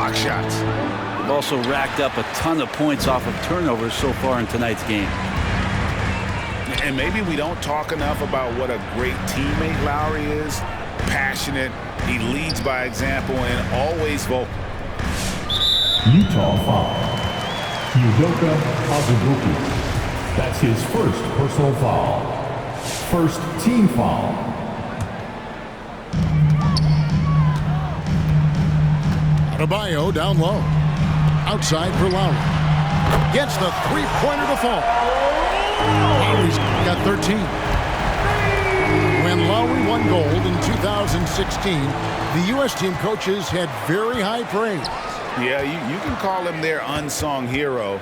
block shots. They've also racked up a ton of points off of turnovers so far in tonight's game. And maybe we don't talk enough about what a great teammate Lowry is. Passionate, he leads by example, and always vocal. Utah foul. Udoka Azubuike. That's his first personal foul. First team foul. Adebayo down low. Outside for Lowry. Gets the three-pointer to fall. Lowry's got 13. When Lowry won gold in 2016, the U.S. team coaches had very high praise. Yeah, you can call him their unsung hero,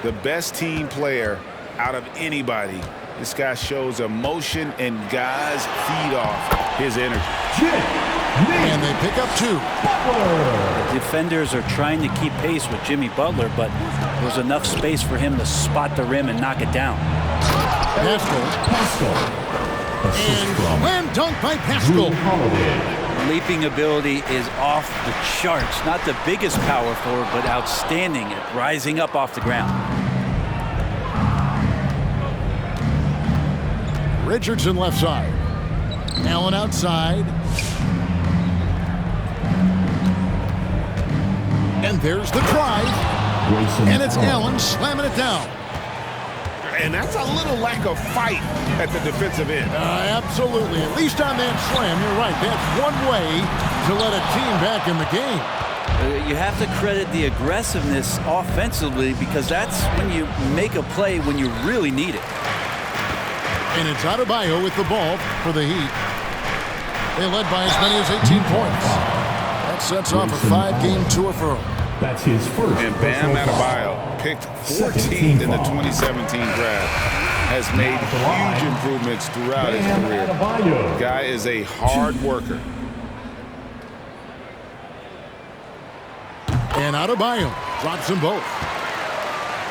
the best team player out of anybody. This guy shows emotion, and guys feed off his energy. And they pick up 2. The defenders are trying to keep pace with Jimmy Butler, but there's enough space for him to spot the rim and knock it down. Pascal. And slam dunk by Pascal. Leaping ability is off the charts. Not the biggest power forward, but outstanding at rising up off the ground. Richardson left side. Allen outside. And there's the drive. And it's Allen slamming it down. And that's a little lack of fight at the defensive end. Absolutely. At least on that slam, you're right. That's one way to let a team back in the game. You have to credit the aggressiveness offensively, because that's when you make a play when you really need it. And it's Adebayo with the ball for the Heat. They led by as many as 18 points. That sets off a 5-game tour for him. That's his first. And Bam Adebayo, picked 14th in the 2017 draft, has made huge improvements throughout his career. The guy is a hard worker. And Adebayo drops them both.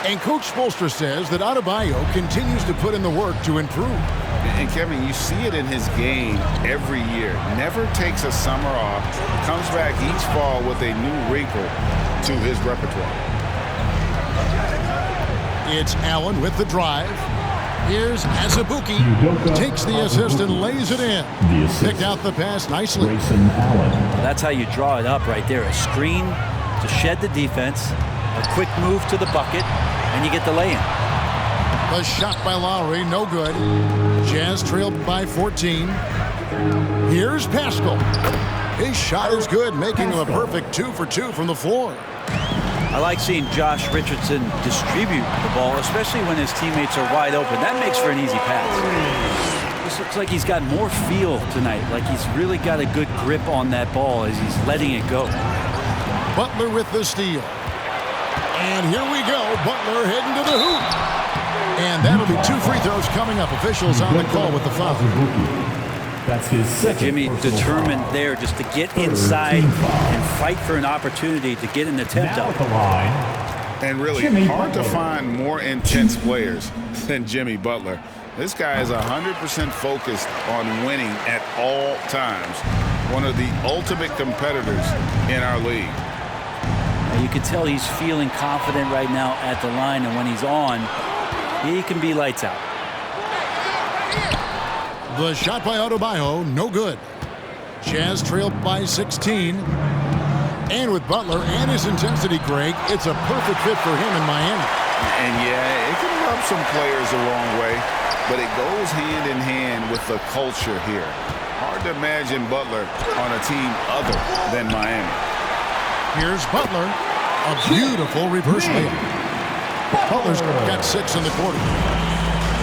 And Coach Spoelstra says that Adebayo continues to put in the work to improve. And Kevin, you see it in his game every year. Never takes a summer off. Comes back each fall with a new wrinkle to his repertoire. It's Allen with the drive. Here's Azubuike. Takes the assist and lays it in. Picked out the pass nicely. That's how you draw it up right there. A screen to shed the defense, a quick move to the bucket, and you get the lay-in. The shot by Lowry, no good. Jazz trailed by 14. Here's Pascal. His shot is good, making him a perfect 2 for 2 from the floor. I like seeing Josh Richardson distribute the ball, especially when his teammates are wide open. That makes for an easy pass. This looks like he's got more feel tonight, like he's really got a good grip on that ball as he's letting it go. Butler with the steal. And here we go. Butler heading to the hoop. And that'll be 2 free throws coming up. Officials on the call with the foul. That's his second. Jimmy determined there just to get inside and fight for an opportunity to get an attempt up. And really hard to find more intense players than Jimmy Butler. This guy is 100% focused on winning at all times. One of the ultimate competitors in our league. You can tell he's feeling confident right now at the line, and when he's on, he can be lights out. The shot by Adebayo, no good. Jazz trailed by 16. And with Butler and his intensity, Greg, it's a perfect fit for him in Miami. And yeah, it can rub some players the wrong way, but it goes hand in hand with the culture here. Hard to imagine Butler on a team other than Miami. Here's Butler, a beautiful reverse layup. Butler's got 6 in the quarter.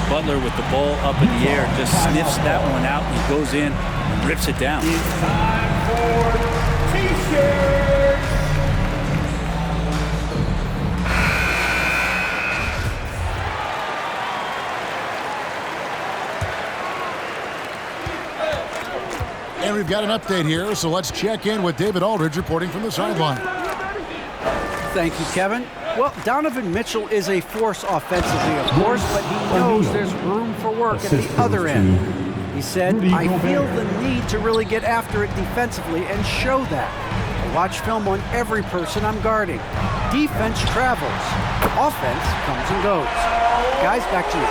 Butler with the ball up in the air just sniffs that one out. He goes in and rips it down. It's time for T-shirts. And we've got an update here, so let's check in with David Aldridge reporting from the sideline. Thank you, Kevin. Well, Donovan Mitchell is a force offensively, of course, but he knows there's room for work at the other end. He said, I feel the need to really get after it defensively and show that. I watch film on every person I'm guarding. Defense travels. Offense comes and goes. Guys, back to you.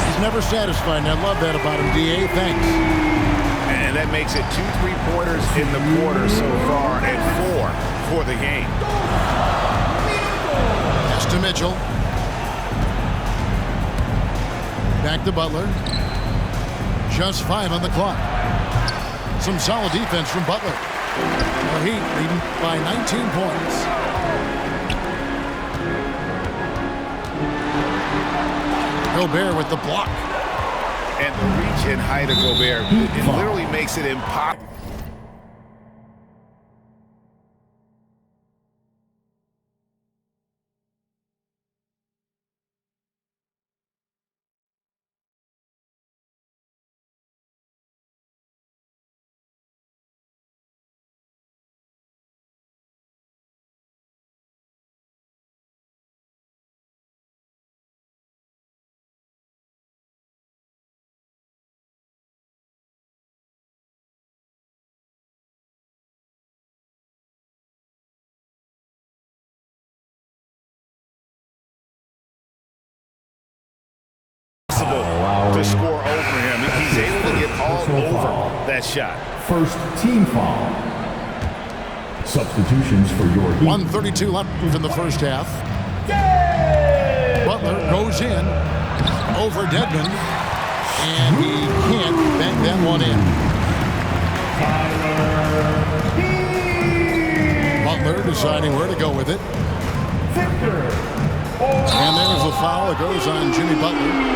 He's never satisfied, and I love that about him, D.A. Thanks. And that makes it 2 3-pointers in the quarter so far and 4 for the game. Pass to Mitchell. Back to Butler. Just 5 on the clock. Some solid defense from Butler. The Heat leading by 19 points. Gobert with the block. And the reach and height of Gobert, it literally makes it impossible. To score over him. He's able to get all over that shot. First team foul. Substitutions for your Heat. 1:32 left in the first half. Butler goes in over Dedmon, and he can't bank that one in. Butler deciding where to go with it. And there's a foul that goes on Jimmy Butler.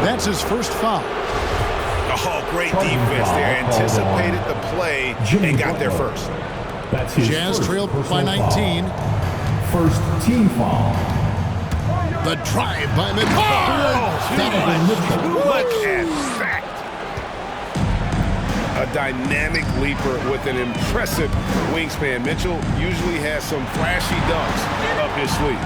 That's his first foul. Oh, great defense there. Anticipated the play and got there first. That's his Jazz first trailed by personal 19. foul. First team foul. The drive by Mitchell. Look at that. A dynamic leaper with an impressive wingspan. Mitchell usually has some flashy dunks up his sleeve.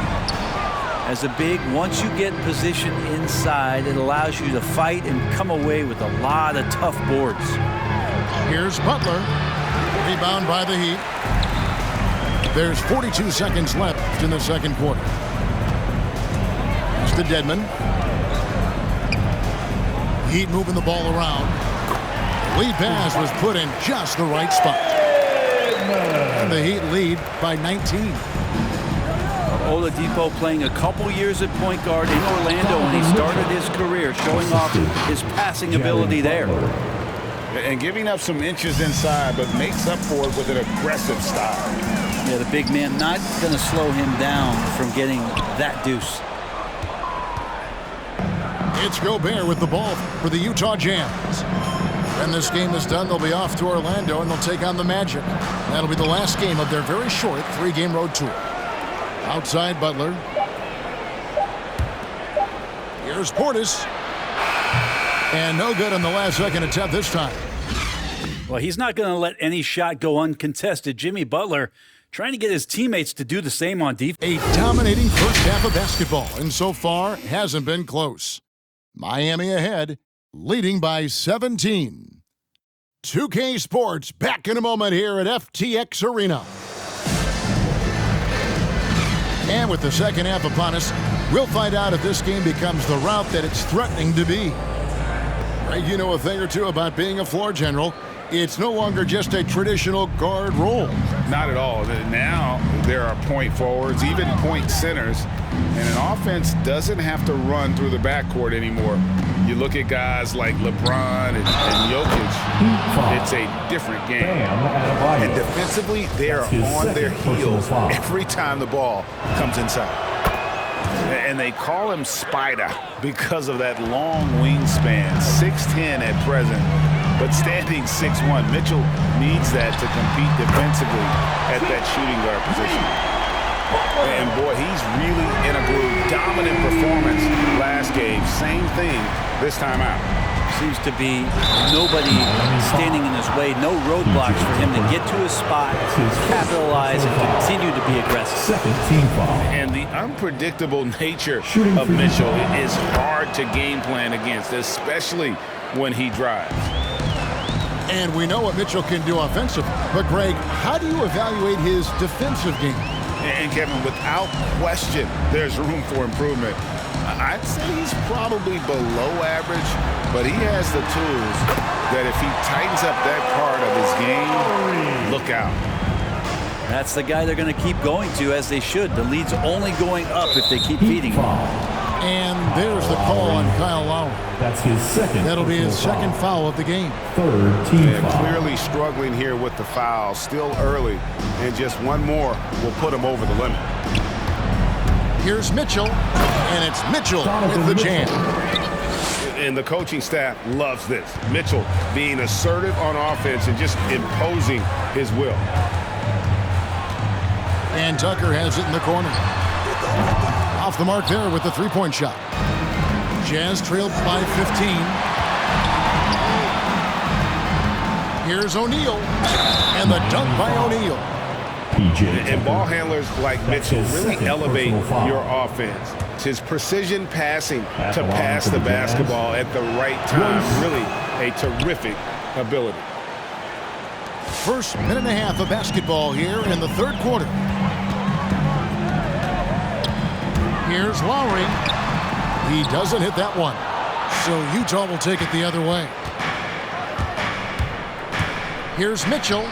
As a big, once you get position inside, it allows you to fight and come away with a lot of tough boards. Here's Butler. Rebound by the Heat. There's 42 seconds left in the second quarter. It's to Dedmon. Heat moving the ball around. The lead pass was put in just the right spot. And the Heat lead by 19. Oladipo playing a couple years at point guard in Orlando when he started his career, showing off his passing ability there. And giving up some inches inside, but makes up for it with an aggressive style. Yeah, the big man not going to slow him down from getting that deuce. It's Gobert with the ball for the Utah Jazz. When this game is done, they'll be off to Orlando and they'll take on the Magic. That'll be the last game of their very short 3-game road tour. Outside Butler. Here's Portis. And no good on the last second attempt this time. Well, he's not going to let any shot go uncontested. Jimmy Butler trying to get his teammates to do the same on defense. A dominating first half of basketball, and so far hasn't been close. Miami ahead, leading by 17. 2K Sports back in a moment here at FTX Arena. And with the second half upon us, we'll find out if this game becomes the route that it's threatening to be. Greg, you know a thing or two about being a floor general. It's no longer just a traditional guard role. Not at all. Now there are point forwards, even point centers, and an offense doesn't have to run through the backcourt anymore. You look at guys like LeBron and Jokic, it's a different game. And defensively, they are on their heels every time the ball comes inside. And they call him Spider because of that long wingspan, 6'10" at present, but standing 6'1". Mitchell needs that to compete defensively at that shooting guard position. And boy, he's really in a groove. Dominant performance last game. Same thing this time out. Seems to be nobody standing in his way, no roadblocks for him to get to his spot, capitalize, and continue to be aggressive. Second team foul. And the unpredictable nature of Mitchell is hard to game plan against, especially when he drives. And we know what Mitchell can do offensively. But, Greg, how do you evaluate his defensive game? And, Kevin, without question, there's room for improvement. I'd say he's probably below average, but he has the tools that if he tightens up that part of his game, look out. That's the guy they're going to keep going to, as they should. The lead's only going up if they keep feeding him. And there's the call on Kyle Lowry. That's his second. That'll be his second foul of the game. Third team foul. Clearly struggling here with the foul. Still early, and just one more will put him over the limit. Here's Mitchell, and it's Mitchell with the jam. And the coaching staff loves this. Mitchell being assertive on offense and just imposing his will. And Tucker has it in the corner. Off the mark there with the three-point shot. Jazz trailed by 15. Here's O'Neal, and the dunk by O'Neal. And ball handlers like Mitchell really elevate your offense. It's his precision passing to pass the basketball at the right time. Really a terrific ability. First minute and a half of basketball here in the third quarter. Here's Lowry. He doesn't hit that one. So Utah will take it the other way. Here's Mitchell.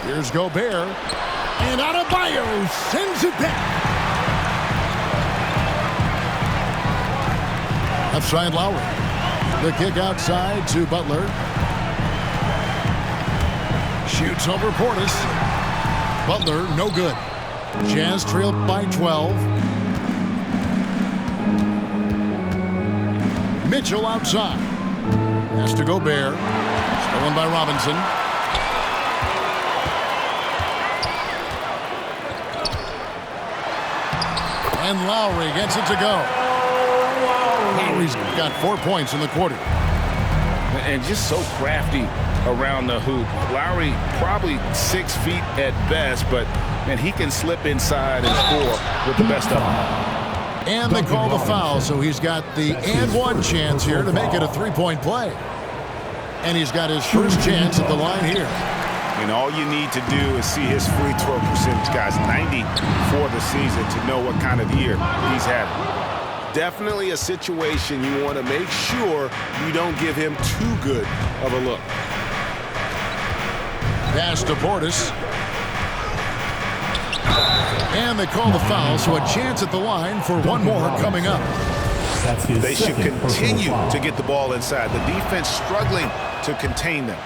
Here's Gobert. And Adebayo sends it back. Left side Lowry. The kick outside to Butler. Shoots over Portis. Butler, no good. Jazz trailed by 12. Mitchell outside. Has to Gobert. Stolen by Robinson. And Lowry gets it to go. Lowry's got 4 points in the quarter. And just so crafty around the hoop. Lowry probably 6 feet at best, but and he can slip inside and score with the best of them. And they call the foul, so he's got the and one chance here to make it a three-point play. And he's got his first chance at the line here. And all you need to do is see his free throw percentage, guys, 90 for the season, to know what kind of year he's having. Definitely a situation you want to make sure you don't give him too good of a look. Pass to Portis. And they call the foul, so a chance at the line for one more coming up. They should continue to get the ball inside. The defense struggling to contain them.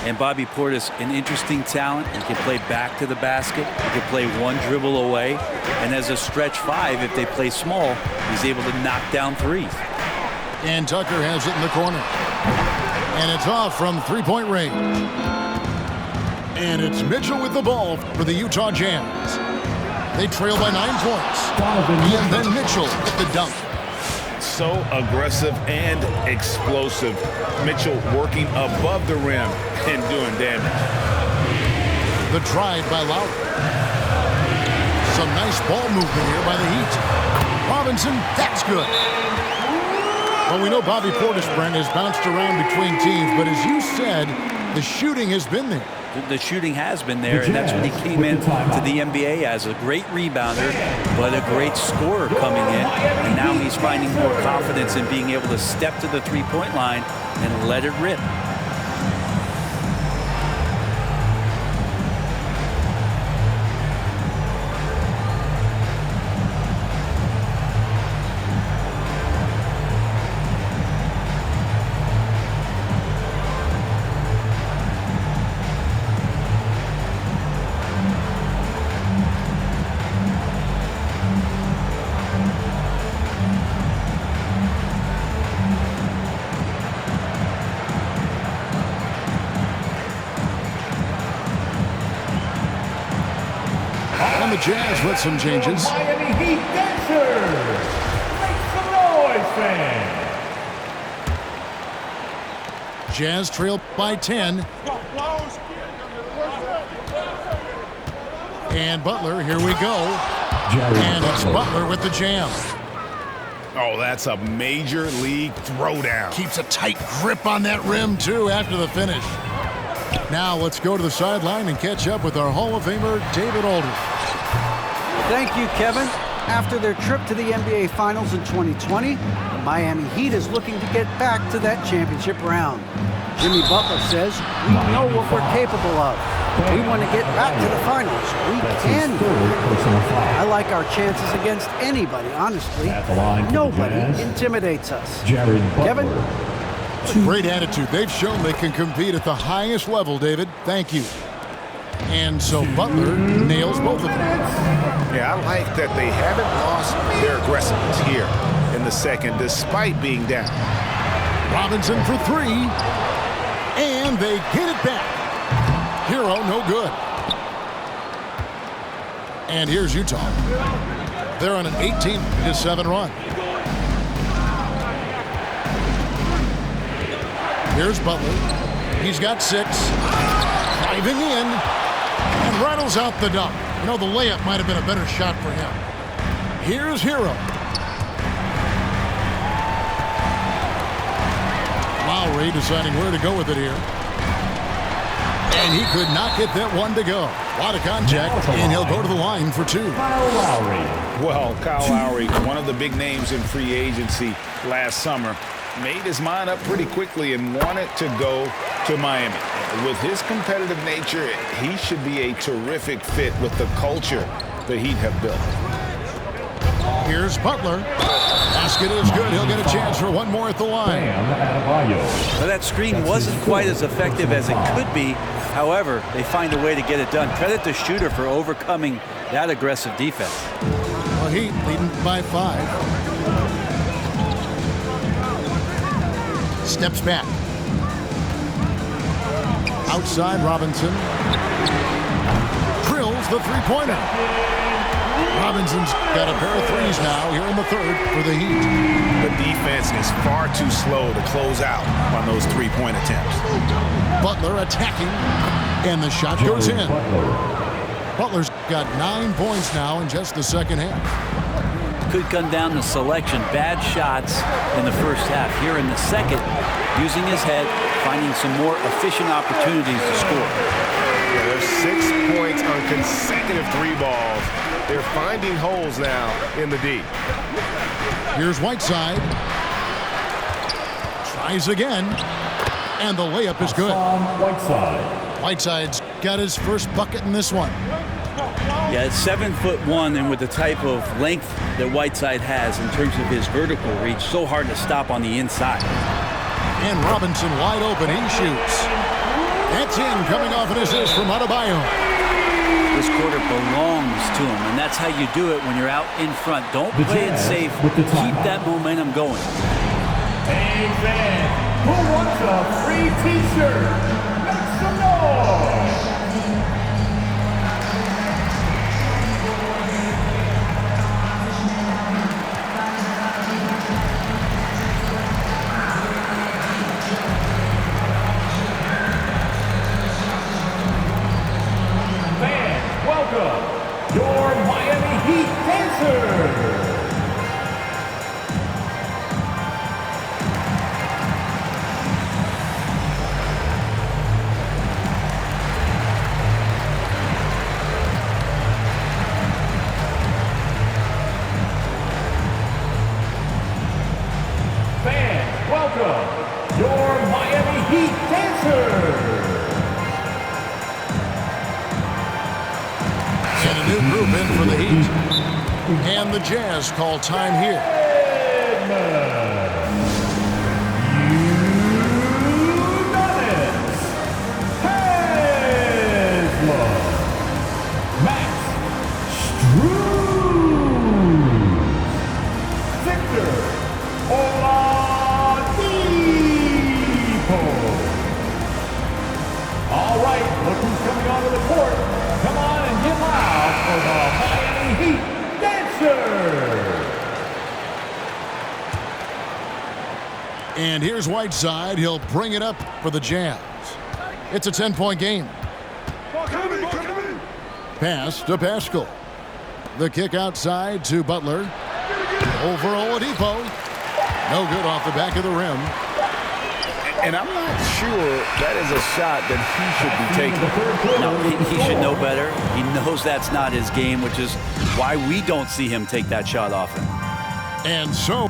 And Bobby Portis, an interesting talent. He can play back to the basket. He can play one dribble away. And as a stretch five, if they play small, he's able to knock down threes. And Tucker has it in the corner. And it's off from three-point range. And it's Mitchell with the ball for the Utah Jazz. They trail by 9 points. And then Mitchell with the dunk. So aggressive and explosive. Mitchell working above the rim and doing damage. The drive by Lowry. Some nice ball movement here by the Heat. Robinson, that's good. Well, we know Bobby Portis, Brent, has bounced around between teams, but as you said, the shooting has been there. The shooting has been there, and that's what he came in to the NBA as, a great rebounder, but a great scorer coming in. And now he's finding more confidence in being able to step to the three-point line and let it rip. And the Jazz with some changes. Miami Heat dancers! Make some noise, fans! Jazz trail by 10. And Butler, here we go. And it's Butler with the jam. Oh, that's a major league throwdown. Keeps a tight grip on that rim, too, after the finish. Now let's go to the sideline and catch up with our Hall of Famer, David Aldridge. Thank you, Kevin. After their trip to the NBA Finals in 2020, the Miami Heat is looking to get back to that championship round. Jimmy Butler says, we know what we're capable of. We want to get back to the finals. We can do it. I like our chances against anybody, honestly. Nobody intimidates us. Kevin? Great attitude. They've shown they can compete at the highest level, David. Thank you. And so Butler nails both of them. Yeah, I like that they haven't lost their aggressiveness here in the second, despite being down. Robinson for three. And they get it back. Hero, no good. And here's Utah. They're on an 18-7 run. Here's Butler. He's got 6. Driving in. And rattles out the dunk. You know, the layup might have been a better shot for him. Here's Hero. Lowry deciding where to go with it here. And he could not get that one to go. A lot of contact, and he'll go to the line for 2. Well, Kyle Lowry, one of the big names in free agency last summer, made his mind up pretty quickly and wanted to go to Miami. With his competitive nature, he should be a terrific fit with the culture the Heat have built. Here's Butler. Basket is good. He'll get a chance for one more at the line. Well, that screen wasn't quite as effective as it could be. However, they find a way to get it done. Credit the shooter for overcoming that aggressive defense. Well, Heat leading by 5. Steps back. Outside Robinson. Drills the three-pointer. Robinson's got a pair of threes now here in the third for the Heat. The defense is far too slow to close out on those three-point attempts. Butler attacking, and the shot goes in. Butler's got 9 points now in just the second half. Could come down to selection. Bad shots in the first half. Here in the second, using his head, finding some more efficient opportunities to score. Yeah, there's 6 points on consecutive 3 balls. They're finding holes now in the D. Here's Whiteside. Tries again. And the layup is good. Whiteside's got his first bucket in this one. Yeah, it's 7'1", and with the type of length that Whiteside has in terms of his vertical reach, so hard to stop on the inside. And Robinson wide open. He shoots. That's in, coming off an assist from Adebayo. This quarter belongs to him, and that's how you do it when you're out in front. Don't play it safe. Keep that momentum going. Hey, man, who wants a free T-shirt? Make some noise! Welcome, your Miami Heat dancers. Fans, welcome, your Miami Heat dancers. And a new group in for the Heat. And the Jazz call time here. Udonis Haslem, Max Strus, Victor Oladipo. All right, look who's coming onto the court. Come on and get loud for the Miami Heat Dancers. And here's Whiteside. He'll bring it up for the Jazz. It's a 10-point game. Pass to Pascal. The kick outside to Butler. Over Oladipo. No good off the back of the rim. And I'm not sure that is a shot that he should be taking. No, he should know better. He knows that's not his game, which is why we don't see him take that shot often. And so...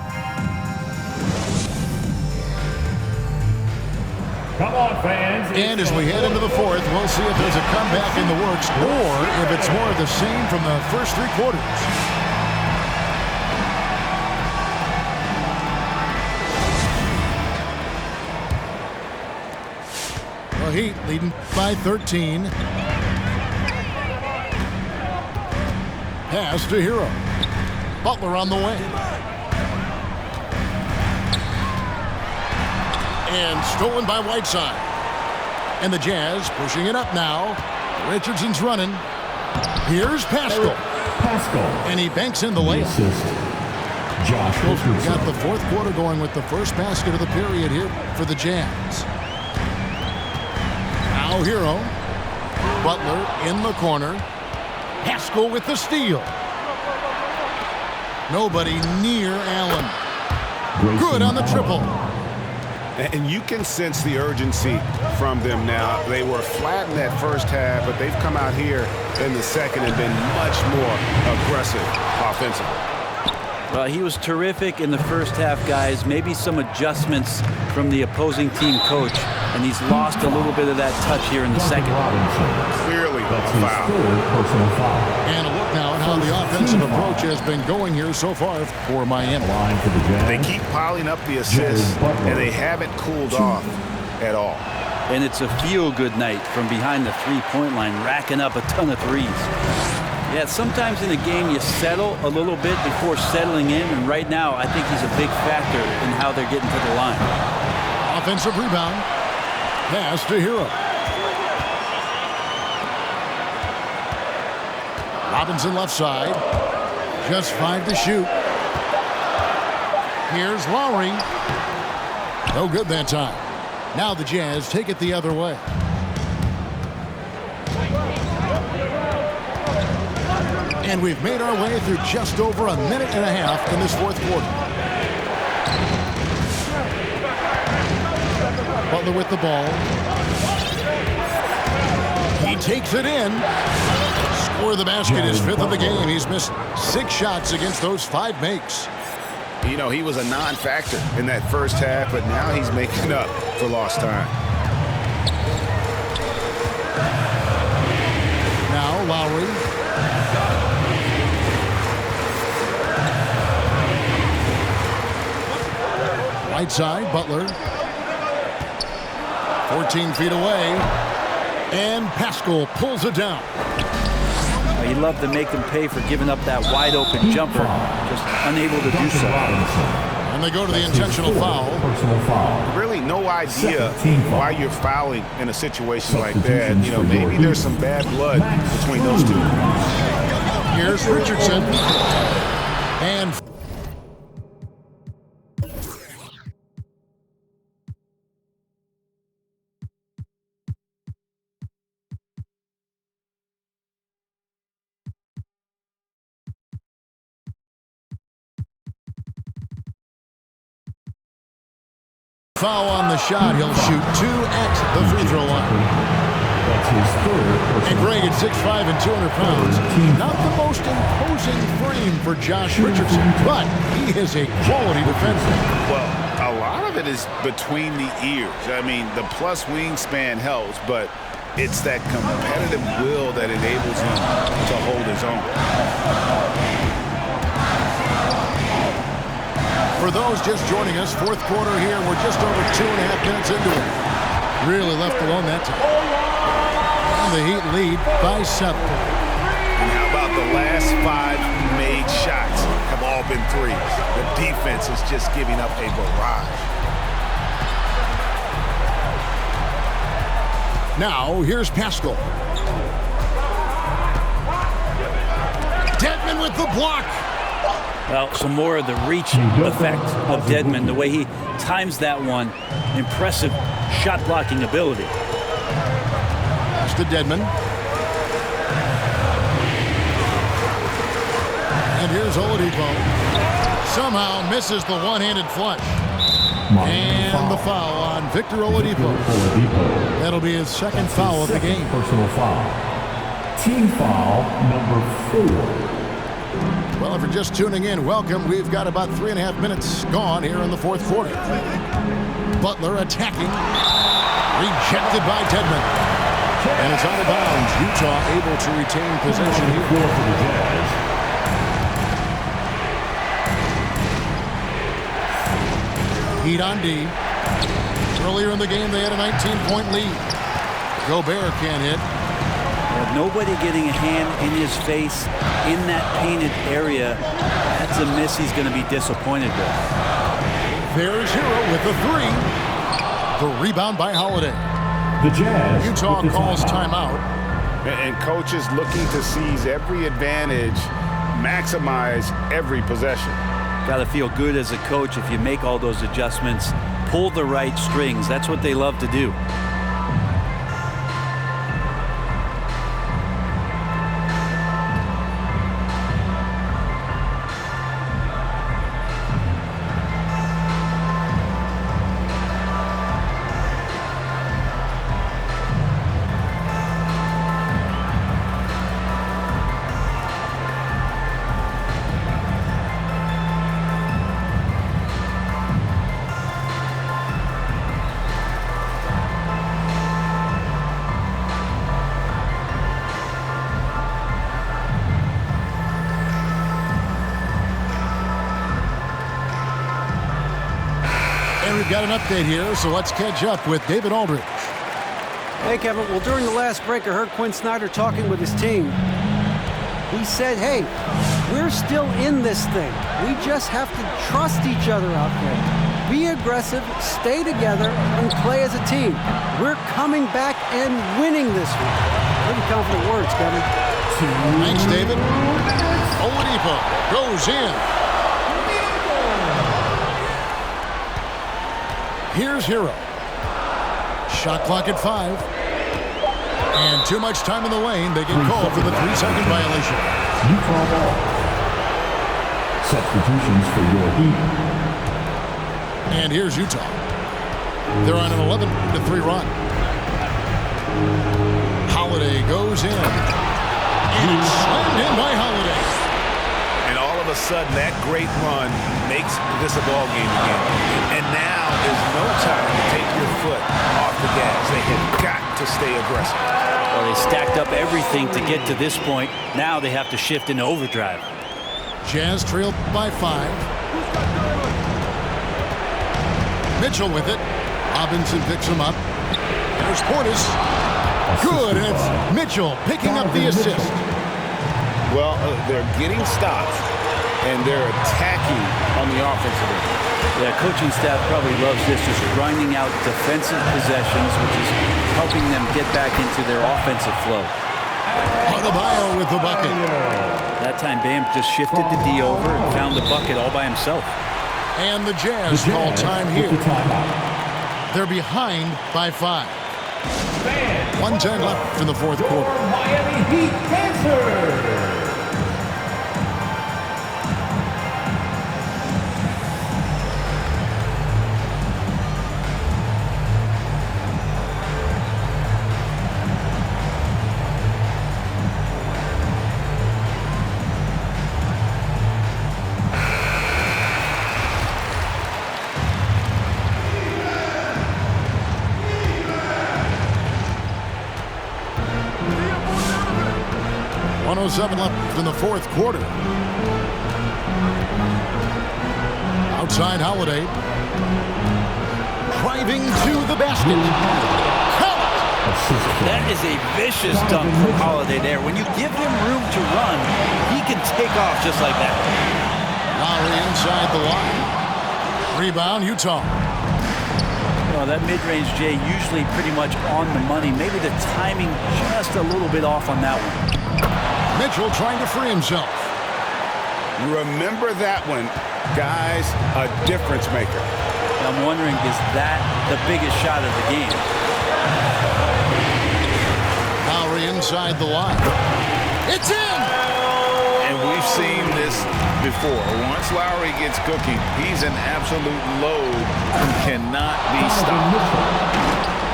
Come on, fans. And as we head into the fourth, we'll see if there's a comeback in the works or if it's more of the same from the first three quarters. The Heat leading by 13. Pass to Hero. Butler on the way. And stolen by Whiteside. And the Jazz pushing it up now. Richardson's running. Here's Pascal. And he banks in the layup. Josh Richardson. Got the fourth quarter going with the first basket of the period here for the Jazz. Now Hero. Butler in the corner. Pascal with the steal. Nobody near Allen. Good on the triple. And you can sense the urgency from them now. They were flat in that first half, but they've come out here in the second and been much more aggressive offensively. Well, he was terrific in the first half, guys. Maybe some adjustments from the opposing team coach, and he's lost a little bit of that touch here in the second. Clearly That's a his foul. third personal foul. And a look now at how the offensive approach has been going here so far for Miami. Line for the Jazz. They keep piling up the assists, and they haven't cooled off at all. And it's a feel-good night from behind the three-point line, racking up a ton of threes. Yeah, sometimes in a game you settle a little bit before settling in, and right now I think he's a big factor in how they're getting to the line. Offensive rebound. Pass to Hero. Robinson left side. Just 5 to shoot. Here's Lowry. No good that time. Now the Jazz take it the other way. And we've made our way through just over a minute and a half in this fourth quarter. Butler with the ball. He takes it in. Score of the basket is 5th of the game. He's missed 6 shots against those 5 makes. You know, he was a non-factor in that first half, but now he's making up for lost time. Now Lowry. Right side, Butler. 14 feet away. And Pascal pulls it down. He loved to make them pay for giving up that wide-open jumper, just unable to do so. And they go to the intentional foul. Personal foul. Really no idea why you're fouling in a situation like that. You know, maybe there's some bad blood between those two. Here's Richardson. And foul on the shot. He'll shoot 2 at the free throw line. That's his third And personal Greg at 6'5" and 200 pounds. Not the most imposing frame for Josh Richardson, but he is a quality defender. Well, a lot of it is between the ears. I mean, the plus wingspan helps, but it's that competitive will that enables him to hold his own. For those just joining us, fourth quarter here, we're just over 2.5 minutes into it. Really left alone that time. And the Heat lead by 7. And how about the last 5 made shots have all been threes? The defense is just giving up a barrage. Now, here's Pascal. Dedmon with the block. Well, some more of the reach effect of Dedmon, the way he times that one. Impressive shot-blocking ability. Pass to Dedmon. And here's Oladipo. Somehow misses the one-handed flush. And the foul on Victor Oladipo. That'll be his second foul of the game. Personal foul. Team foul number 4. Well, if you're just tuning in, welcome. We've got about 3.5 minutes gone here in the fourth quarter. Butler attacking. Rejected by Dedmon. And it's out of bounds. Utah able to retain possession here. For the Jazz. Heat on D. Earlier in the game, they had a 19-point lead. Gobert can't hit. Nobody getting a hand in his face in that painted area. That's a miss he's going to be disappointed with. There's Hero with the 3. The rebound by Holiday. The Jazz. Utah calls timeout. And coaches looking to seize every advantage, maximize every possession. Got to feel good as a coach if you make all those adjustments, pull the right strings. That's what they love to do. We've got an update here, so let's catch up with David Aldridge. Hey, Kevin. Well, during the last break, I heard Quinn Snyder talking with his team. He said, hey, we're still in this thing. We just have to trust each other out there. Be aggressive, stay together, and play as a team. We're coming back and winning this week. Pretty confident words, Kevin. Thanks, David. Oladipo goes in. Here's Hero. Shot clock at 5. And too much time in the lane. They get called for the 3-second violation. Utah ball. Substitutions for your Heat. And here's Utah. They're on an 11-3 run. Holiday goes in. And it's slammed in by Holiday. And all of a sudden, that great run makes this a ball game again. And now there's no time to take your foot off the gas. They have got to stay aggressive. Well, they stacked up everything to get to this point. Now they have to shift into overdrive. Jazz trailed by 5. Mitchell with it. Robinson picks him up. There's Portis. Good, and it's Mitchell picking up the assist. Well, they're getting stops, and they're attacking on the offensive end. Yeah, coaching staff probably loves this, just grinding out defensive possessions, which is helping them get back into their offensive flow. Adebayo with the bucket. That time, Bam just shifted the D over and found the bucket all by himself. And the Jazz call time here. They're behind by 5. 1:10 left in the fourth quarter. Miami Heat answer. .07 left in the fourth quarter. Outside Holiday. Driving to the basket. That is a vicious dunk from Holiday there. When you give him room to run, he can take off just like that. Lowry inside the line. Rebound, Utah. Well, that mid-range, Jay, usually pretty much on the money. Maybe the timing just a little bit off on that one. Mitchell trying to free himself. Remember that one, guys, a difference maker. I'm wondering, is that the biggest shot of the game? Lowry inside the line. It's in! And we've seen this before. Once Lowry gets cooking, he's an absolute load who cannot be stopped.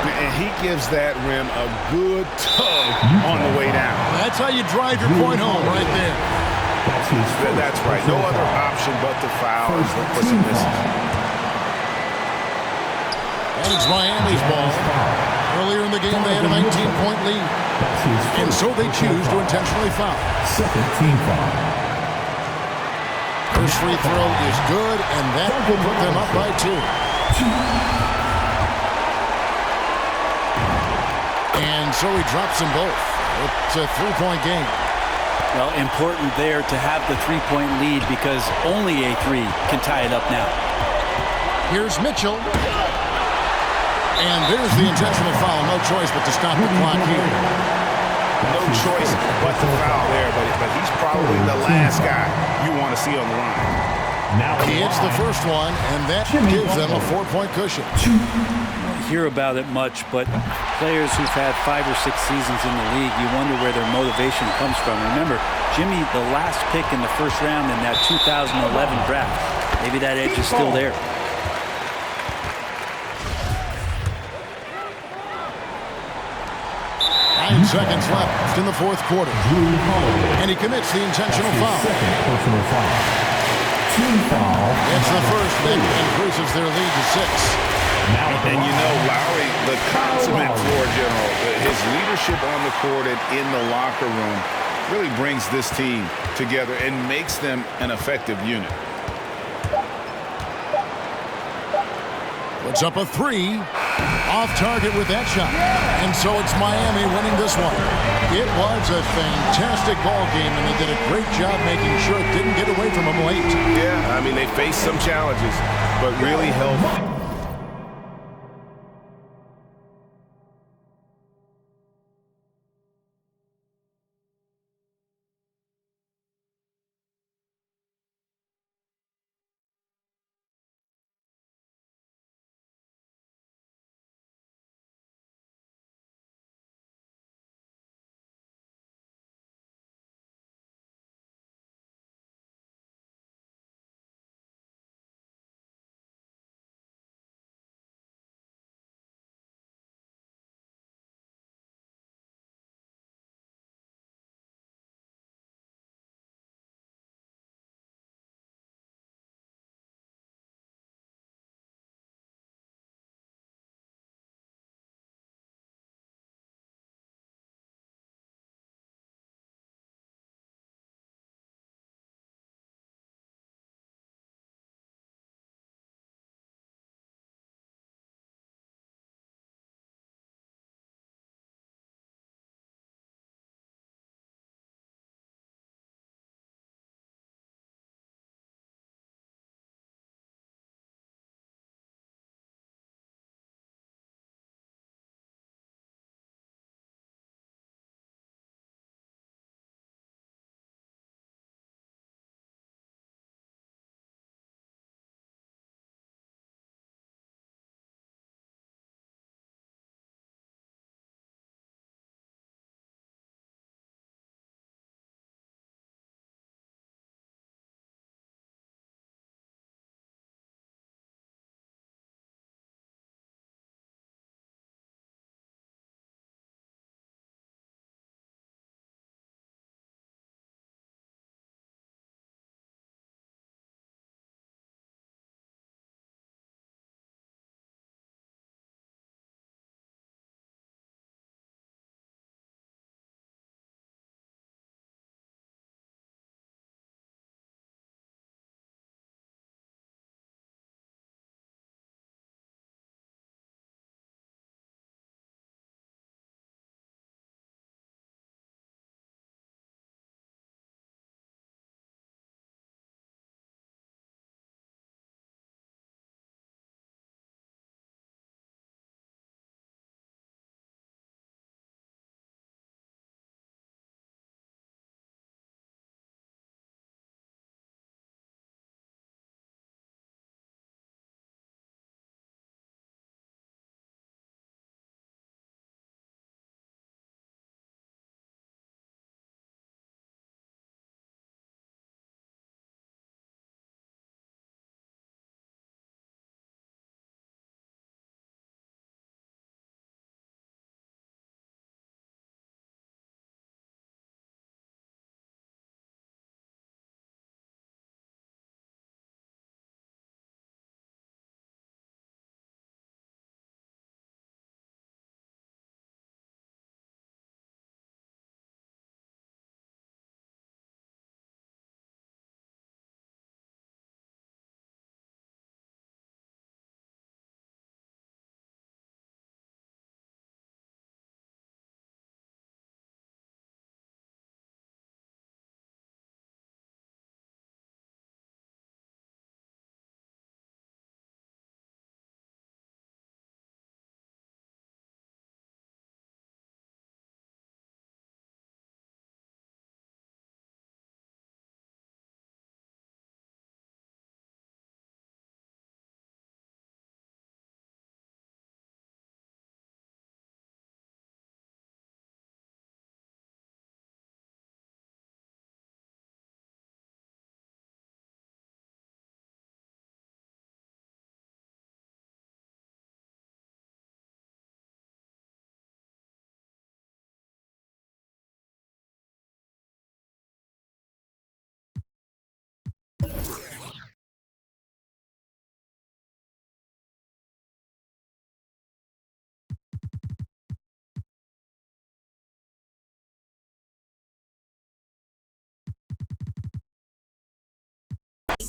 And he gives that rim a good tug on the way down. That's how you drive your point home right there. That's right. No other option but to foul and look for some misses. And it's Miami's ball. Earlier in the game, they had a 19-point lead. And so they choose to intentionally foul. Second team foul. First free throw is good, and that will put them up by 2. And so he drops them both. It's a 3-point game. Well, important there to have the 3-point lead because only a 3 can tie it up now. Here's Mitchell. And there's the intentional foul. No choice but to stop the clock here. No choice but to foul there, but he's probably the last guy you want to see on the line. He hits the first one, and that gives them a 4-point cushion. Hear about it much, but players who've had 5 or 6 seasons in the league, you wonder where their motivation comes from. Remember, Jimmy, the last pick in the first round in that 2011 draft. Maybe that edge is still there. Nine seconds left in the fourth quarter. And he commits the intentional foul. Second personal foul. Team foul. It's the first that increases their lead to 6. And you know, Lowry, the consummate floor general, his leadership on the court and in the locker room really brings this team together and makes them an effective unit. Puts up a 3. Off target with that shot. And so it's Miami winning this one. It was a fantastic ball game, and they did a great job making sure it didn't get away from them late. Yeah, I mean, they faced some challenges, but really held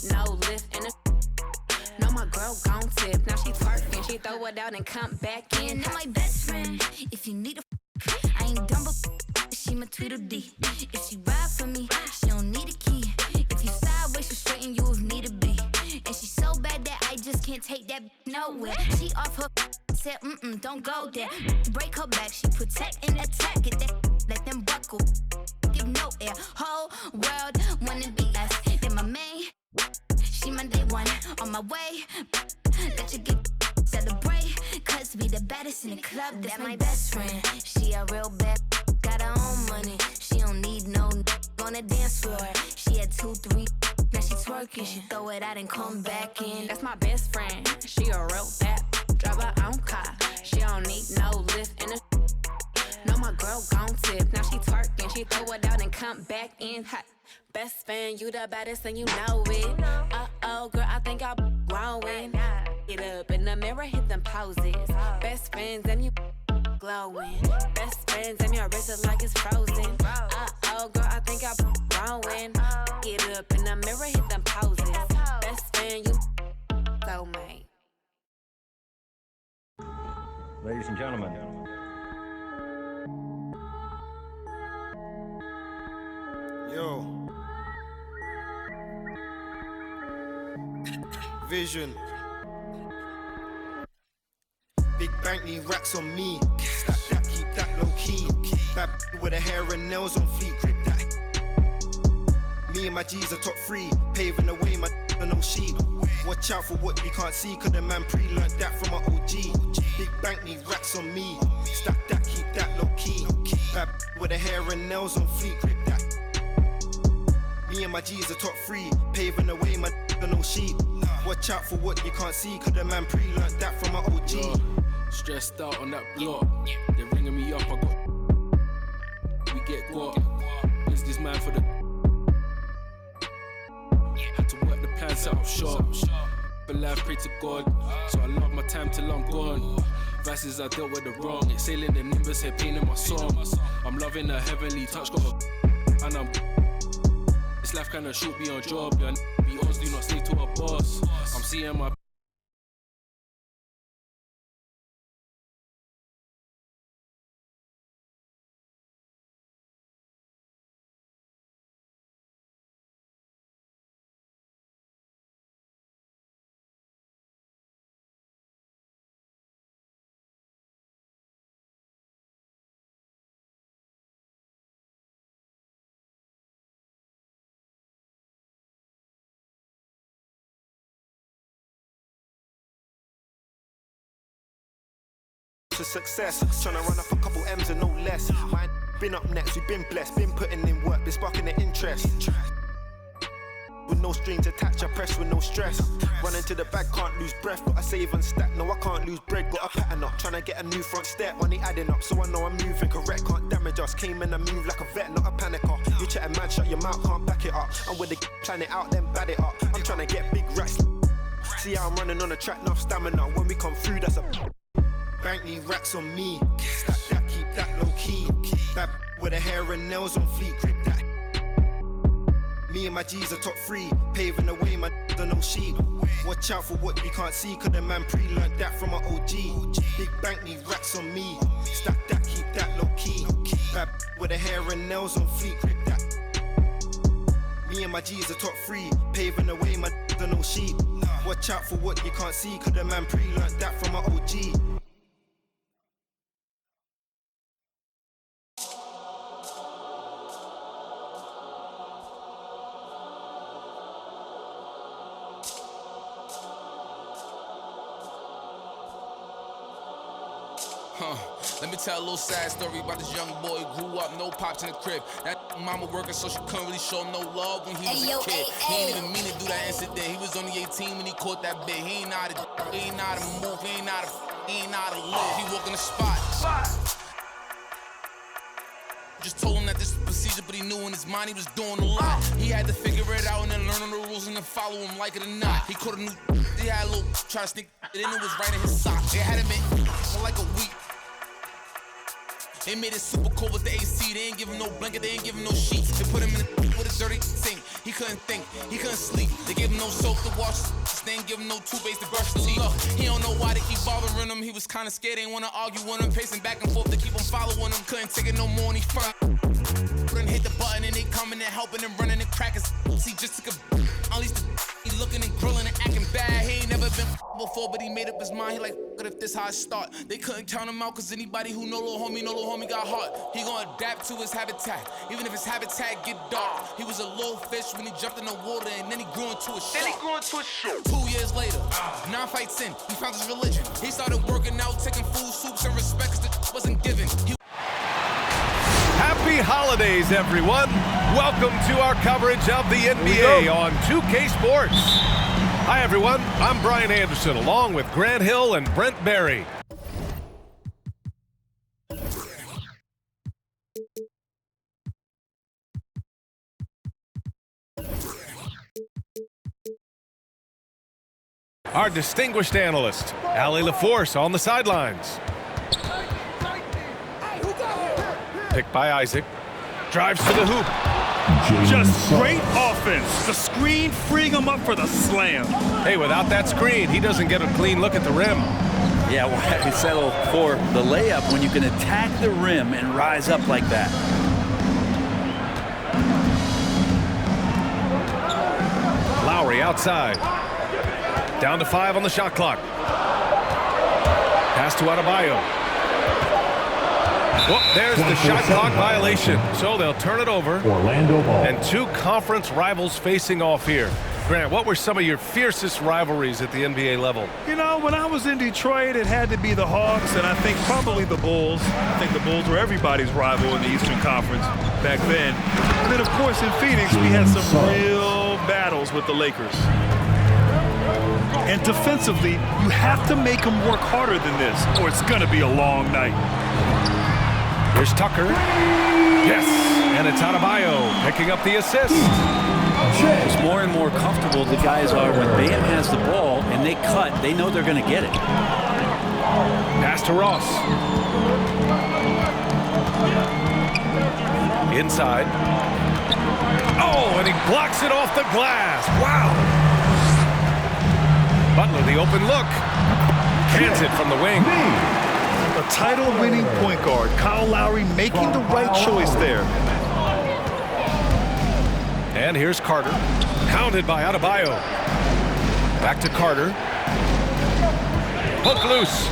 no lift in the. No, my girl gon' tip. Now she twerking, she throw it out and come back in. Now my best friend, if you need a I ain't dumb but she my Tweedledee. If she ride for me, she don't need a key. If you sideways, she straighten you if need to be. And she so bad that I just can't take that nowhere. She off her said, don't go there. Break her back, she protect and attack. Get that, let them buckle. Give no air. Whole world wanna be us. Then my main, she my day one. On my way, let you get celebrate. Cause we the baddest in the club. That's my best friend. She a real bad, got her own money. She don't need no on the dance floor. She had 2, 3. Now she twerking, she throw it out and come back in. That's my best friend. She a real bad, drive her own car. She don't need no lift in the. No, my girl gon' tip. Now she twerking, she throw it out and come back in. Hot. Best friend, you the baddest and you know it. Uh-oh, girl, I think I'm growing. Get up in the mirror, hit them poses. Best friends and you glowing. Best friends and your wrist is like it's frozen. Uh-oh, girl, I think I'm growing. Get up in the mirror, hit them poses. Best friend, you soulmate. Ladies and gentlemen. Yo. Vision. Big bank need racks on me. Stack that, keep that low key. Bad with the hair and nails on fleek. Grip that. Me and my G's are top 3. Paving the way, my no sheep. Watch out for what you can't see, cause the man pre-learned that from my OG. Big bank need racks on me. Stack that, keep that low key. Bad with the hair and nails on fleek. Grip that. Me and my G's are top 3. Paving the way, my no sheep. Watch out for what you can't see, cause the man pre-learned that from my OG. Stressed out on that block. They're ringing me up, I got. We get got. Is this man for the. Had to work the plan, set up shop. But life, pray to God. So I love my time till I'm gone. Verses I dealt with the wrong. Exhaling the nimbus, head pain in my song. I'm loving the heavenly touch, got a. And I'm. This life kinda short, be on job. Yeah, be honest, do not stay to a boss. I'm seeing my. To success, tryna run up a couple M's and no less. Mine been up next, we been blessed, been putting in work, been sparking the interest. With no strings attached, I press with no stress. Running to the bag, can't lose breath, gotta save and stack. No, I can't lose bread, got a pattern up. Tryna get a new front step, money adding up, so I know I'm moving correct. Can't damage us, came in and move like a vet, not a panicker. You chatting mad, shut your mouth, can't back it up. I'm with the plan it out, then bad it up. I'm tryna get big racks. See how I'm running on the track, enough stamina. When we come through, that's a. Bank need racks on me. Stack that, keep that low key. Bad with the hair and nails on fleek. Grip that. Me and my G's are top 3. Paving the way, my no sheep. Watch out for what you can't see, cause the man pre-learned that from my OG. Big bank need racks on me. Stack that, keep that low key. Bad with the hair and nails on fleek. Grip that. Me and my G's are top 3. Paving the way, my no sheep. Watch out for what you can't see, cause the man pre-learned that from my OG. Let me tell a little sad story about this young boy who grew up, no pops in the crib. That mama working, so she couldn't really show no love when he was a kid. He ain't even mean to do that incident. He was only 18 when he caught that bit. He ain't know how to move, he ain't know how to live. He walk in the spot. Just told him that this was procedure, but he knew in his mind he was doing a lot. He had to figure it out and then learn on the rules and then follow him like it or not. He caught a new, he had a little, try to sneak it in, it was right in his sock. It had him in for like a week. They made it super cold with the AC. They ain't give him no blanket, they ain't give him no sheets. They put him in with a dirty sink. He couldn't think, he couldn't sleep. They gave him no soap to wash, they didn't give him no toothpaste to brush his teeth. Look, he don't know why they keep bothering him. He was kinda scared, they ain't wanna argue with him. Pacing back and forth to keep him following him. Couldn't take it no more and he front. Couldn't hit the button and they coming and helping and running and cracking. He just took a at least he looking and grilling and acting bad. He ain't never been before, but he made up his mind. He like, but if this how I start, they couldn't count him out, cause anybody who know little homie got heart. He gonna adapt to his habitat, even if his habitat get dark. He was a little fish when he jumped in the water, and then he grew into a shark. 2 years later, 9 fights in, he found his religion. He started working out, taking food, soups, and respect, cause the wasn't given. Happy holidays, everyone. Welcome to our coverage of the NBA on 2K Sports. Hi, everyone. I'm Brian Anderson, along with Grant Hill and Brent Barry. Our distinguished analyst, Allie LaForce, on the sidelines. Picked by Isaac. Drives to the hoop. Just great offense. The screen freeing him up for the slam. Hey, without that screen, he doesn't get a clean look at the rim. Yeah, why settle for the layup when you can attack the rim and rise up like that? Lowry outside. Down to 5 on the shot clock. Pass to Adebayo. Well, there's the shot clock violation. So they'll turn it over. Orlando ball. And 2 conference rivals facing off here. Grant, what were some of your fiercest rivalries at the NBA level? You know, when I was in Detroit, it had to be the Hawks, and I think probably the Bulls. I think the Bulls were everybody's rival in the Eastern Conference back then. And then, of course, in Phoenix, we had some real battles with the Lakers. And defensively, you have to make them work harder than this, or it's going to be a long night. Here's Tucker. Yes, and it's Adebayo picking up the assist. It's more and more comfortable the guys are when Bam has the ball and they cut. They know they're going to get it. Pass to Ross. Inside. Oh, and he blocks it off the glass. Wow. Butler, the open look. Cans it from the wing. A title-winning point guard, Kyle Lowry, making the right choice there. And here's Carter. Pounded by Adebayo. Back to Carter. Hook loose.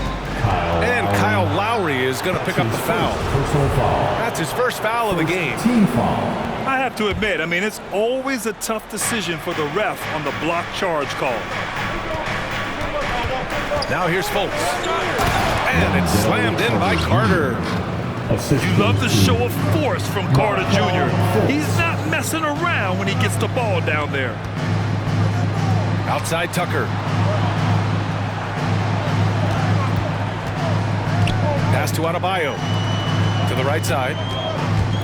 And Kyle Lowry is going to pick up the foul. That's his first foul of the game. I have to admit, I mean, it's always a tough decision for the ref on the block charge call. Now here's Fultz. And it's slammed in by Carter. You love the show of force from Carter Jr. He's not messing around when he gets the ball down there. Outside Tucker. Pass to Adebayo. To the right side.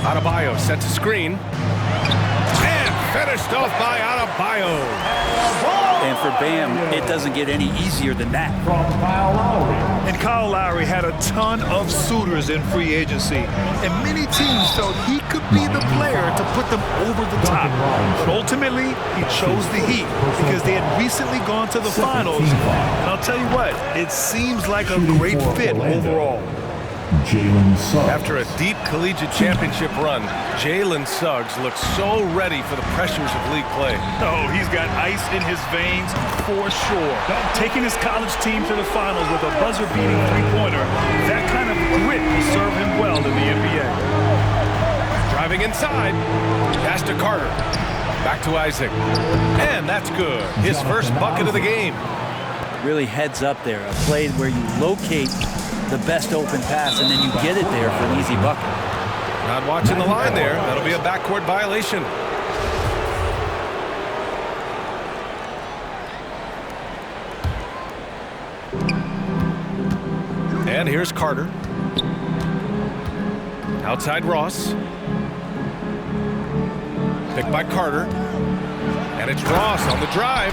Adebayo sets a screen. And finished off by Adebayo. And for Bam, it doesn't get any easier than that. From Kyle Lowry. And Kyle Lowry had a ton of suitors in free agency. And many teams felt he could be the player to put them over the top. But ultimately, he chose the Heat because they had recently gone to the finals. And I'll tell you what, it seems like a great fit overall. Jalen Suggs. After a deep collegiate championship run, Jalen Suggs looks so ready for the pressures of league play. Oh, he's got ice in his veins for sure. Taking his college team to the finals with a buzzer-beating three-pointer, that kind of grit will serve him well in the NBA. Driving inside, pass to Carter. Back to Isaac. And that's good. His first bucket of the game. Really heads up there. A play where you locate the best open pass and then you get it there for an easy bucket. Not watching the line there. That'll be a backcourt violation. And here's Carter. Outside Ross. Picked by Carter. And it's Ross on the drive.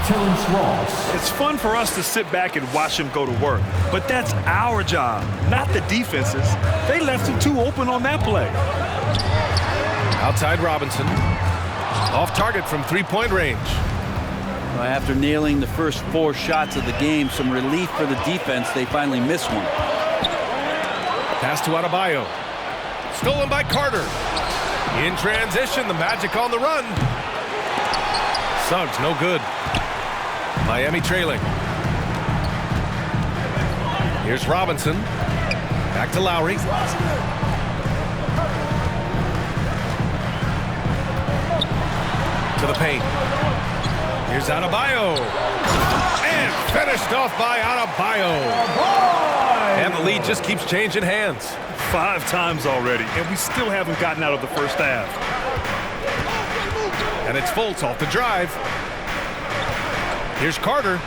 It's fun for us to sit back and watch him go to work. But that's our job, not the defense's. They left him too open on that play. Outside Robinson. Off target from three-point range. After nailing the first 4 shots of the game, some relief for the defense. They finally missed one. Pass to Adebayo. Stolen by Carter. In transition, the Magic on the run. Suggs, no good. Miami trailing. Here's Robinson. Back to Lowry. To the paint. Here's Adebayo. And finished off by Adebayo. And the lead just keeps changing hands. 5 times already, and we still haven't gotten out of the first half. And it's Fultz off the drive. Here's Carter.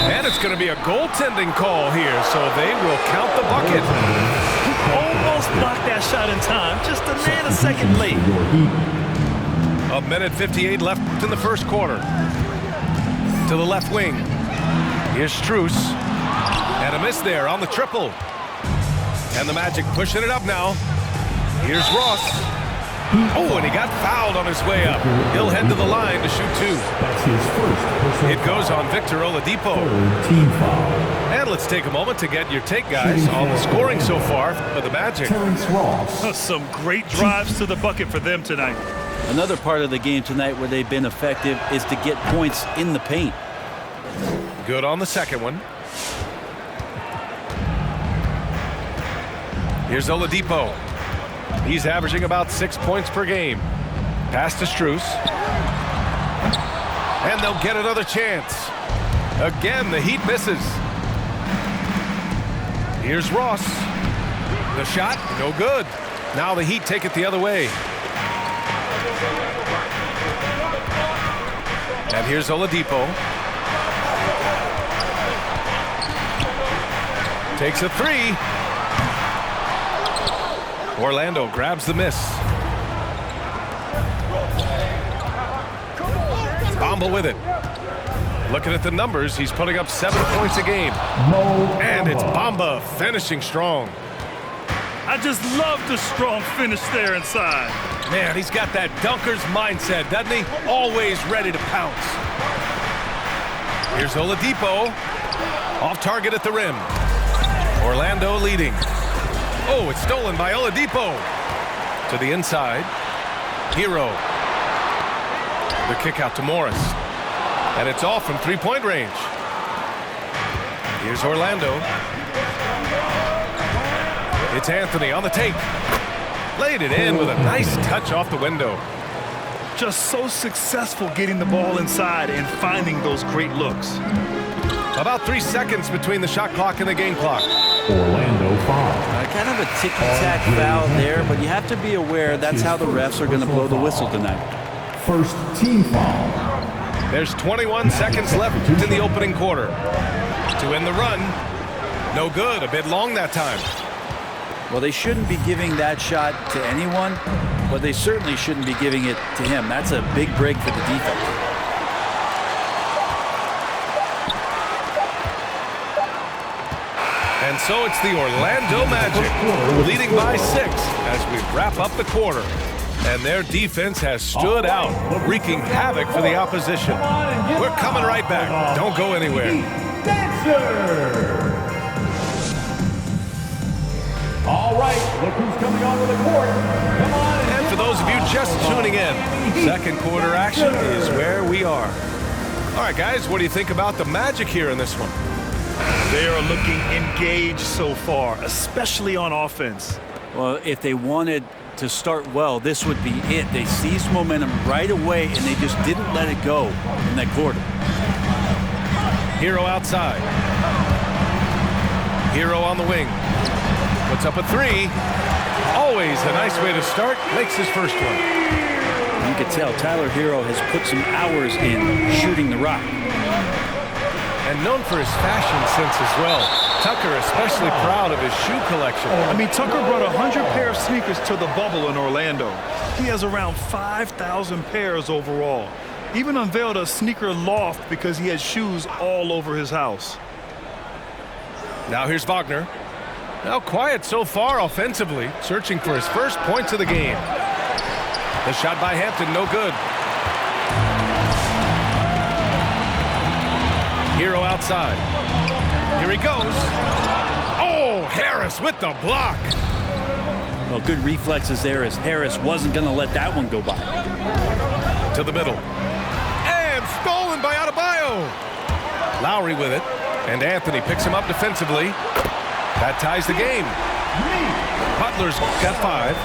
And it's going to be a goaltending call here, so they will count the bucket. Almost blocked that shot in time, just a nanosecond late. 1:58 left in the first quarter. To the left wing. Here's Strus. And a miss there on the triple. And the Magic pushing it up now. Here's Ross. Oh, and he got fouled on his way up. He'll head to the line to shoot 2. That's his first. It goes on Victor Oladipo. Team foul. And let's take a moment to get your take, guys, on the scoring so far for the Magic. Terrence Ross. Some great drives to the bucket for them tonight. Another part of the game tonight where they've been effective is to get points in the paint. Good on the second one. Here's Oladipo. He's averaging about 6 points per game. Pass to Strus. And they'll get another chance. Again, the Heat misses. Here's Ross. The shot, no good. Now the Heat take it the other way. And here's Oladipo. Takes a 3. Orlando grabs the miss. Bamba with it. Looking at the numbers, he's putting up 7 points a game. And it's Bamba finishing strong. I just love the strong finish there inside. Man, he's got that dunker's mindset, doesn't he? Always ready to pounce. Here's Oladipo. Off target at the rim. Orlando leading. Oh, it's stolen by Oladipo. To the inside. Hero. The kick out to Morris. And it's off from three-point range. Here's Orlando. It's Anthony on the take. Laid it in with a nice touch off the window. Just so successful getting the ball inside and finding those great looks. About 3 seconds between the shot clock and the game clock. Orlando foul. Kind of a ticky-tack foul there, but you have to be aware that's how the refs are going to blow the whistle tonight. First team foul. There's 21 seconds left in the opening quarter. To end the run. No good. A bit long that time. Well, they shouldn't be giving that shot to anyone, but they certainly shouldn't be giving it to him. That's a big break for the defense. And so it's the Orlando Magic leading by 6 as we wrap up the quarter. And their defense has stood out, wreaking havoc for the opposition. We're coming right back. Don't go anywhere. Dancer. All right, look who's coming onto the court. Come on. And for those of you just tuning in, second quarter action is where we are. All right, guys, what do you think about the Magic here in this one? They are looking engaged so far, especially on offense. Well, if they wanted to start well, this would be it. They seized momentum right away, and they just didn't let it go in that quarter. Hero outside. Hero on the wing. Puts up a 3. Always a nice way to start. Makes his first one. You can tell Tyler Hero has put some hours in shooting the rock. And known for his fashion sense as well. Tucker especially proud of his shoe collection. I mean, Tucker brought 100 pair of sneakers to the bubble in Orlando. He has around 5,000 pairs overall. Even unveiled a sneaker loft because he has shoes all over his house. Now here's Wagner. Now quiet so far offensively, searching for his first points of the game. The shot by Hampton, no good. Hero outside. Here he goes. Oh, Harris with the block. Well, good reflexes there as Harris wasn't going to let that one go by. To the middle. And stolen by Adebayo. Lowry with it. And Anthony picks him up defensively. That ties the game. Butler's got 5.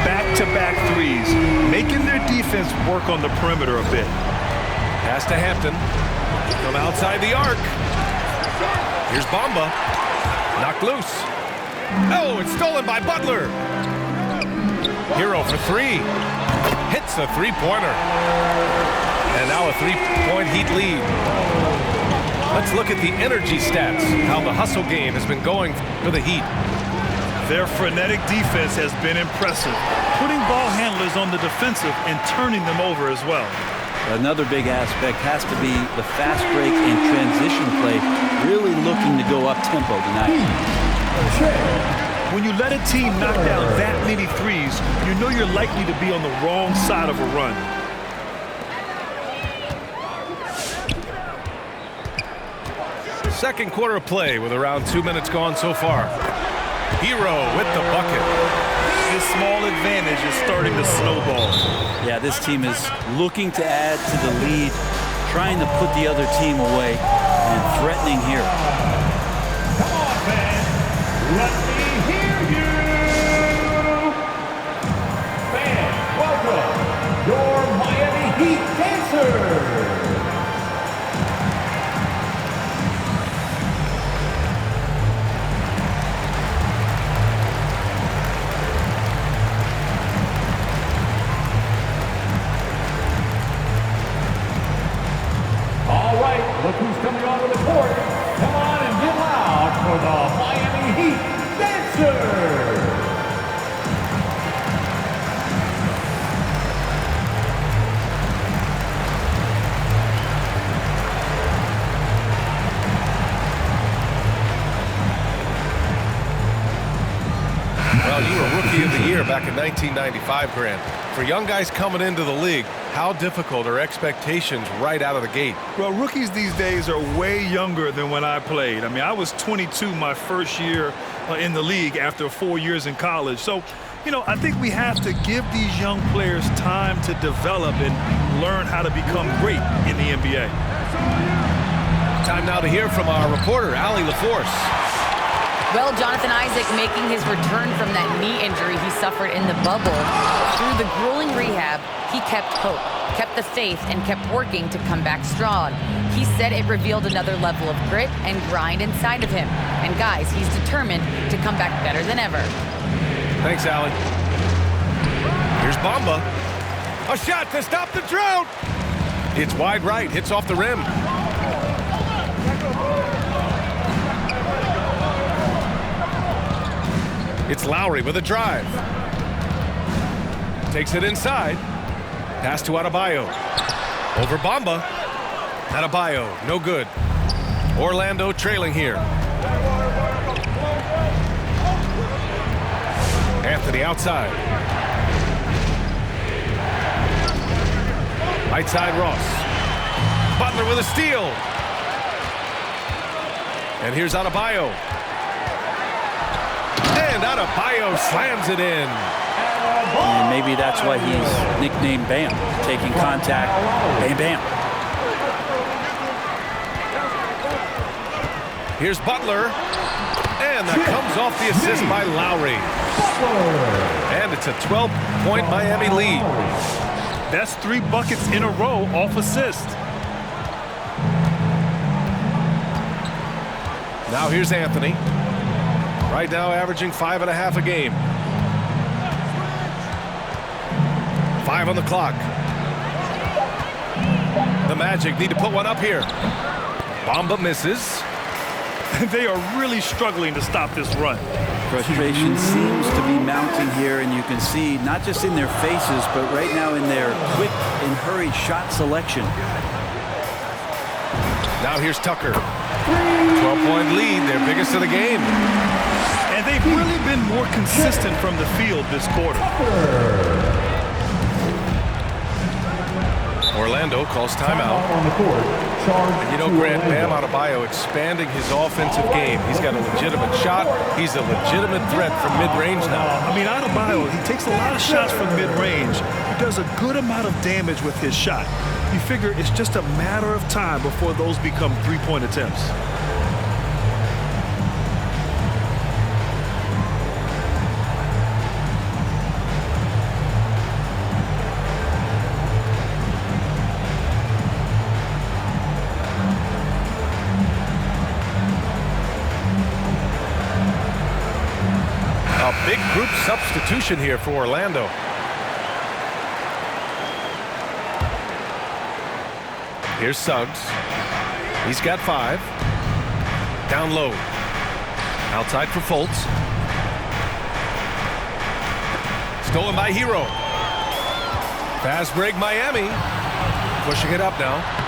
Back-to-back threes, making their defense work on the perimeter a bit. Pass to Hampton. From outside the arc. Here's Bamba. Knocked loose. Oh, it's stolen by Butler. Hero for 3. Hits a three-pointer. And now a 3-point Heat lead. Let's look at the energy stats, how the hustle game has been going for the Heat. Their frenetic defense has been impressive, putting ball handlers on the defensive and turning them over as well. Another big aspect has to be the fast break and transition play, really looking to go up-tempo tonight. When you let a team knock down that many threes, you know you're likely to be on the wrong side of a run. Second quarter of play with around 2 minutes gone so far. Hero with the bucket. This small advantage is starting to snowball. Yeah, this team is looking to add to the lead, trying to put the other team away, and threatening here. Come on, fans. Let me hear you. Fans, welcome your Miami Heat dancers. Look who's coming onto the court. Come on and get loud for the Miami Heat dancers. Well, you were Rookie of the Year back in 1995, Grant. For young guys coming into the league, how difficult are expectations right out of the gate? Well, rookies these days are way younger than when I played. I mean, I was 22 my first year in the league after 4 years in college. So, you know, I think we have to give these young players time to develop and learn how to become great in the NBA. Time now to hear from our reporter, Allie LaForce. Well, Jonathan Isaac making his return from that knee injury he suffered in the bubble. Through the grueling rehab, he kept hope, kept the faith, and kept working to come back strong. He said it revealed another level of grit and grind inside of him. And guys, he's determined to come back better than ever. Thanks, Allie. Here's Bamba. A shot to stop the drought. It's wide right, hits off the rim. It's Lowry with a drive. Takes it inside. Pass to Adebayo. Over Bamba. Adebayo, no good. Orlando trailing here. Anthony outside. Right side Ross. Butler with a steal. And here's Adebayo. And Adebayo slams it in. And maybe that's why he's nicknamed Bam. Taking contact, bam, bam. Here's Butler. And that comes off the assist by Lowry. And it's a 12-point Miami lead. That's 3 buckets in a row off assist. Now here's Anthony. Right now averaging 5.5 a game. 5 on the clock. The Magic need to put one up here. Bamba misses. They are really struggling to stop this run. Frustration seems to be mounting here, and you can see not just in their faces, but right now in their quick and hurried shot selection. Now here's Tucker. 12-point lead, their biggest of the game. And they've really been more consistent from the field this quarter. Orlando calls timeout. On the court. Charge. And you know, Grant, Bam Adebayo expanding his offensive game. He's got a legitimate shot. He's a legitimate threat from mid-range now. I mean, Adebayo, he takes a lot of shots from mid-range. He does a good amount of damage with his shot. You figure it's just a matter of time before those become three-point attempts. Big group substitution here for Orlando. Here's Suggs. He's got 5. Down low. Outside for Fultz. Stolen by Hero. Fast break Miami. Pushing it up now.